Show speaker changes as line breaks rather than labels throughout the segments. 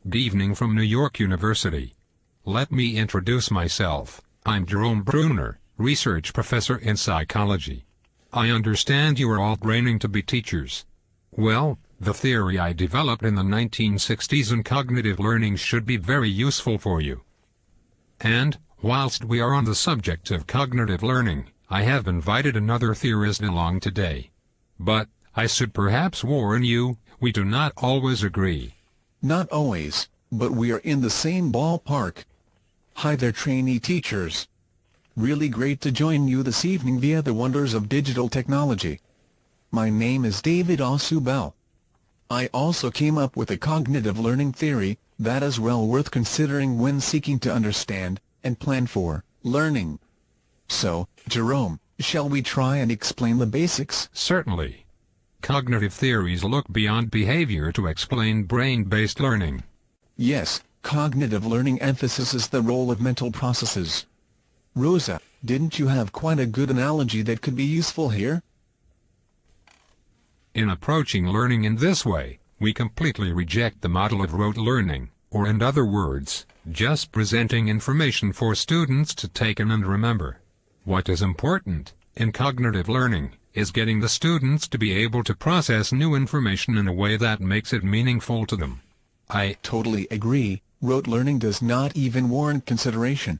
Good evening from New York University. Let me introduce myself. I'm Jerome Bruner, research professor in psychology. I understand you are all training to be teachers. Well, the theory I developed in the 1960s in cognitive learning should be very useful for you. And, whilst we are on the subject of cognitive learning, I have invited another theorist along today. But, I should perhaps warn you, we do not always agree.
Not always, but we are in the same ballpark. Hi there, trainee teachers. Really great to join you this evening via the wonders of digital technology. My name is David Ausubel. I also came up with a cognitive learning theory that is well worth considering when seeking to understand and plan for learning. So, Jerome, shall we try and explain the basics?
Certainly. Cognitive theories look beyond behavior to explain brain-based learning.
Yes, cognitive learning emphasizes the role of mental processes. Rosa, didn't you have quite a good analogy that could be useful here?
In approaching learning in this way, we completely reject the model of rote learning, or in other words, just presenting information for students to take in and remember. What is important, in cognitive learning, is getting the students to be able to process new information in a way that makes it meaningful to them. I
totally agree. Rote learning does not even warrant consideration.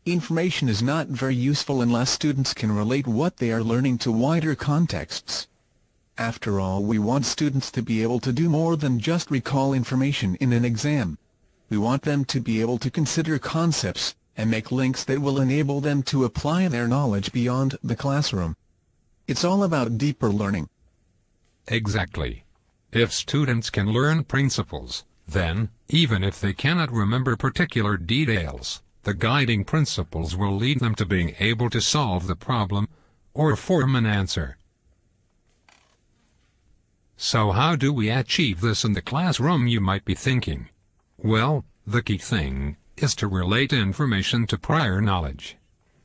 Information is not very useful unless students can relate what they are learning to wider contexts. After all, we want students to be able to do more than just recall information in an exam. We want them to be able to consider concepts and make links that will enable them to apply their knowledge beyond the classroom. It's all about deeper learning.
Exactly. If students can learn principles, then, even if they cannot remember particular details, the guiding principles will lead them to being able to solve the problem, or form an answer. So how do we achieve this in the classroom, you might be thinking? Well, the key thing is to relate information to prior knowledge.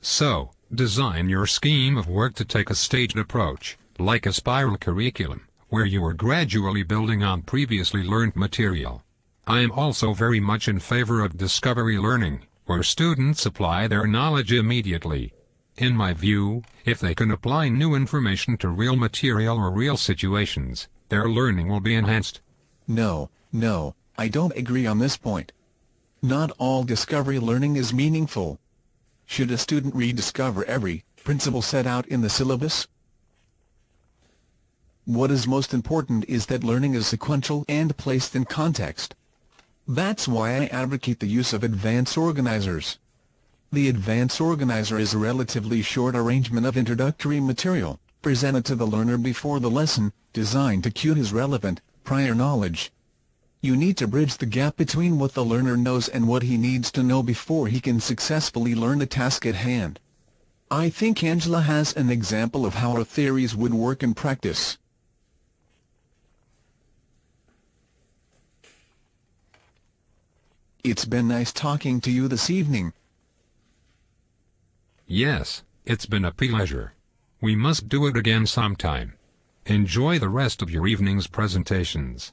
So, design your scheme of work to take a staged approach, like a spiral curriculum, where you are gradually building on previously learned material. I am also very much in favor of discovery learning, where students apply their knowledge immediately. In my view, if they can apply new information to real material or real situations, their learning will be enhanced.
No, I don't agree on this point. Not all discovery learning is meaningful. Should a student rediscover every principle set out in the syllabus? What is most important is that learning is sequential and placed in context. That's why I advocate the use of advance organizers. The advance organizer is a relatively short arrangement of introductory material, presented to the learner before the lesson, designed to cue his relevant, prior knowledge. You need to bridge the gap between what the learner knows and what he needs to know before he can successfully learn the task at hand. I think Angela has an example of how our theories would work in practice. It's been nice talking to you this evening.
Yes, it's been a pleasure. We must do it again sometime. Enjoy the rest of your evening's presentations.